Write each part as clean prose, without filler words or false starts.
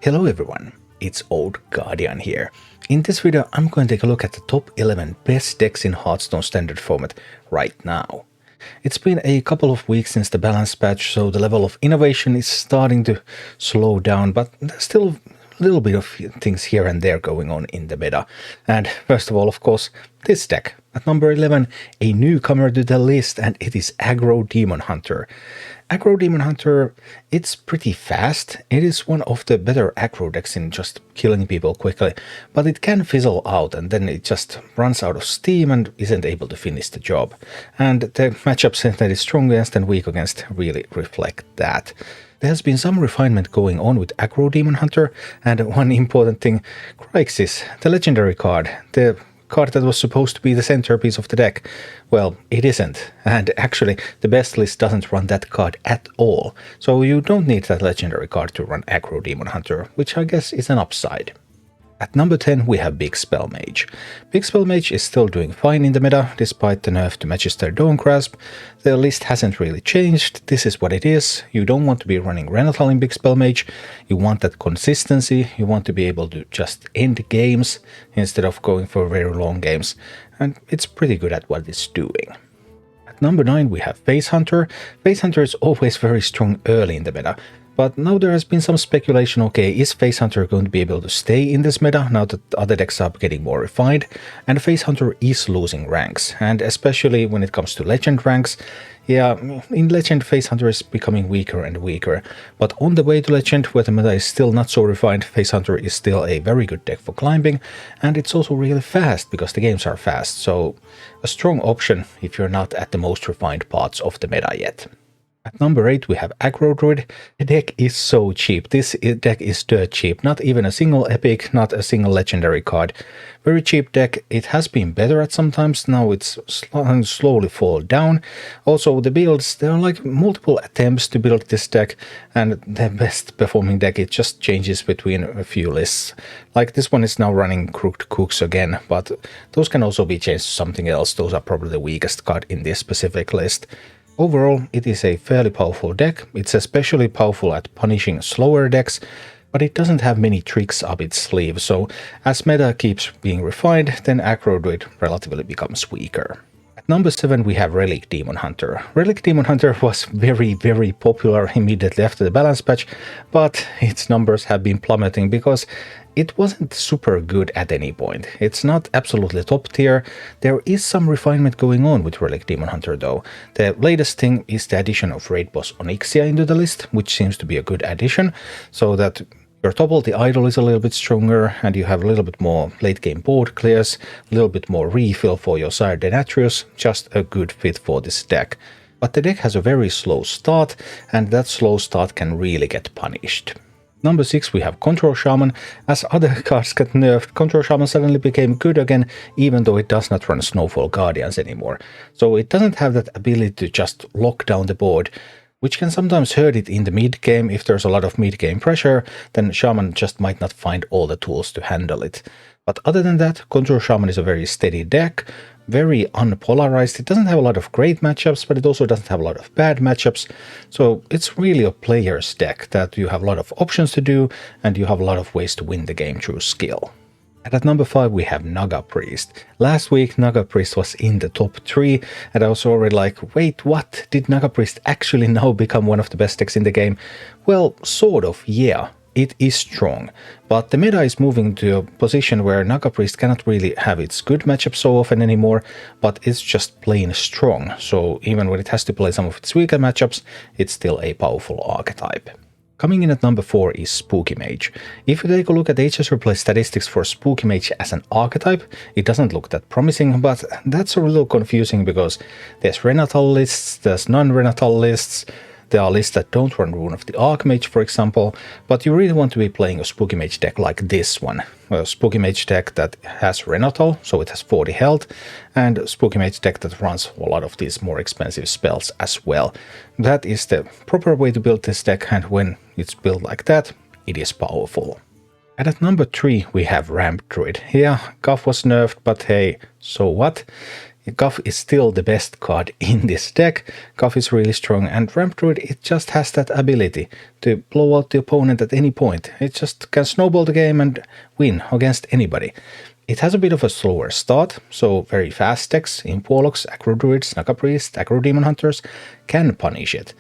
Hello everyone, it's Old Guardian here. In this video I'm going to take a look at the top 11 best decks in Hearthstone standard format right now. It's been a couple of weeks since the balance patch, so the level of innovation is starting to slow down, but there's still a little bit of things here and there going on in the meta. And first of all, of course, this deck. At number 11, a newcomer to the list, and it is Aggro Demon Hunter. Aggro Demon Hunter, it's pretty fast. It is one of the better aggro decks in just killing people quickly, but it can fizzle out and then it just runs out of steam and isn't able to finish the job. And the matchups that it's strong against and weak against really reflect that. There has been some refinement going on with Aggro Demon Hunter, and one important thing, Crixus, the legendary card, the card that was supposed to be the centerpiece of the deck. Well, it isn't, and actually the best list doesn't run that card at all, so you don't need that legendary card to run Aggro Demon Hunter, which I guess is an upside. At number 10 we have Big Spell Mage. Big Spell Mage is still doing fine in the meta, despite the nerf to Magister Dawn Grasp. The list hasn't really changed, this is what it is. You don't want to be running Renatal in Big Spell Mage, you want that consistency, you want to be able to just end games instead of going for very long games, and it's pretty good at what it's doing. At number 9 we have Face Hunter. Face Hunter is always very strong early in the meta, but now there has been some speculation, okay, is Face Hunter going to be able to stay in this meta now that other decks are getting more refined? And Face Hunter is losing ranks, and especially when it comes to Legend ranks. Yeah, in Legend Face Hunter is becoming weaker and weaker, but on the way to Legend, where the meta is still not so refined, Face Hunter is still a very good deck for climbing, and it's also really fast because the games are fast, so a strong option if you're not at the most refined parts of the meta yet. At number 8 we have Aggro Druid. The deck is so cheap. This deck is dirt cheap. Not even a single epic, not a single legendary card. Very cheap deck. It has been better at some times. Now it's slowly fall down. Also the builds, there are like multiple attempts to build this deck, and the best performing deck, it just changes between a few lists. Like this one is now running Crooked Cooks again, but those can also be changed to something else. Those are probably the weakest card in this specific list. Overall, it is a fairly powerful deck. It's especially powerful at punishing slower decks, but it doesn't have many tricks up its sleeve, so as meta keeps being refined, then Aggro Druid relatively becomes weaker. At number 7 we have Relic Demon Hunter. Relic Demon Hunter was very popular immediately after the balance patch, but its numbers have been plummeting because it wasn't super good at any point. It's not absolutely top tier. There is some refinement going on with Relic Demon Hunter though. The latest thing is the addition of Raid Boss Onyxia into the list, which seems to be a good addition, so that your Topple the Idol is a little bit stronger, and you have a little bit more late game board clears, a little bit more refill for your Sire Denatrius, just a good fit for this deck. But the deck has a very slow start, and that slow start can really get punished. Number 6 we have Control Shaman. As other cards get nerfed, Control Shaman suddenly became good again, even though it does not run Snowfall Guardians anymore. So it doesn't have that ability to just lock down the board, which can sometimes hurt it in the mid-game. If there's a lot of mid-game pressure, then Shaman just might not find all the tools to handle it. But other than that, Control Shaman is a very steady deck, very unpolarized. It doesn't have a lot of great matchups, but it also doesn't have a lot of bad matchups. So it's really a player's deck that you have a lot of options to do, and you have a lot of ways to win the game through skill. And at number 5 we have Naga Priest. Last week Naga Priest was in the top 3, and I was already like, wait, what? Did Naga Priest actually now become one of the best decks in the game? Well, sort of, yeah. It is strong, but the meta is moving to a position where Naga Priest cannot really have its good matchup so often anymore, but it's just plain strong, so even when it has to play some of its weaker matchups, it's still a powerful archetype. Coming in at number 4 is Spooky Mage. If you take a look at HS Replay statistics for Spooky Mage as an archetype, it doesn't look that promising, but that's a little confusing because there's Renatal lists, there's non-Renatal lists. There are lists that don't run Rune of the Archmage, for example, but you really want to be playing a Spooky Mage deck like this one. A Spooky Mage deck that has Renatal, so it has 40 health, and a Spooky Mage deck that runs a lot of these more expensive spells as well. That is the proper way to build this deck, and when it's built like that, it is powerful. And at number 3 we have Ramp Druid. Yeah, Guff was nerfed, but hey, so what? Guff is still the best card in this deck. Guff is really strong, and Ramp Druid, it just has that ability to blow out the opponent at any point. It just can snowball the game and win against anybody. It has a bit of a slower start, so very fast decks, Imp Warlocks, Aggro Druids, Naga Priest, Aggro Demon Hunters can punish it.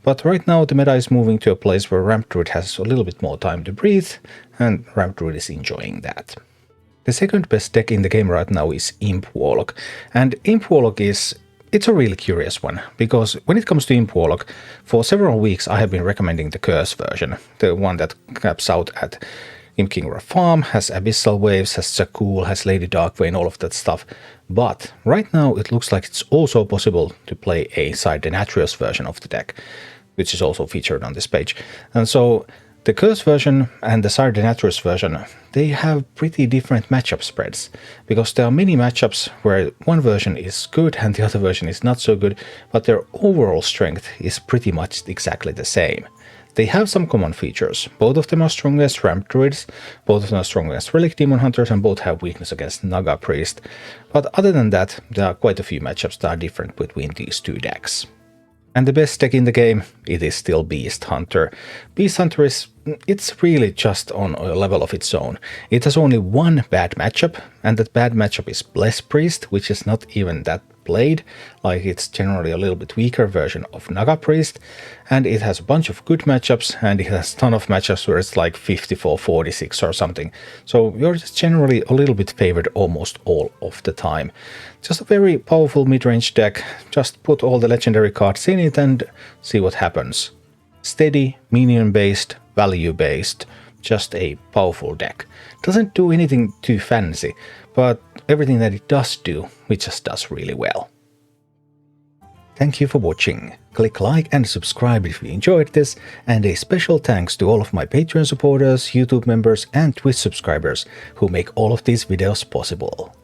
But right now the meta is moving to a place where Ramp Druid has a little bit more time to breathe, and Ramp Druid is enjoying that. The second best deck in the game right now is Imp Warlock, and Imp Warlock it's a really curious one, because when it comes to Imp Warlock, for several weeks I have been recommending the Curse version, the one that caps out at Imp King Ra Farm, has Abyssal Waves, has Jakul, has Lady Darkvein, all of that stuff. But right now it looks like it's also possible to play a Sire Denatrius version of the deck, which is also featured on this page. And so the Curse version and the Sire Denatrius version, they have pretty different matchup spreads, because there are many matchups where one version is good and the other version is not so good, but their overall strength is pretty much exactly the same. They have some common features. Both of them are strong against Ramp Druids, both of them are strong against Relic Demon Hunters, and both have weakness against Naga Priest. But other than that, there are quite a few matchups that are different between these two decks. And the best deck in the game, it is still Beast Hunter. Beast Hunter it's really just on a level of its own. It has only one bad matchup, and that bad matchup is Bless Priest, which is not even that played, like it's generally a little bit weaker version of Naga Priest, and it has a bunch of good matchups, and it has a ton of matchups where it's like 54-46 or something, so you're just generally a little bit favored almost all of the time. Just a very powerful mid-range deck. Just put all the legendary cards in it and see what happens. Steady, minion-based, value-based, just a powerful deck. Doesn't do anything too fancy, but everything that it does do, it just does really well. Thank you for watching. Click like and subscribe if you enjoyed this, and a special thanks to all of my Patreon supporters, YouTube members and Twitch subscribers who make all of these videos possible.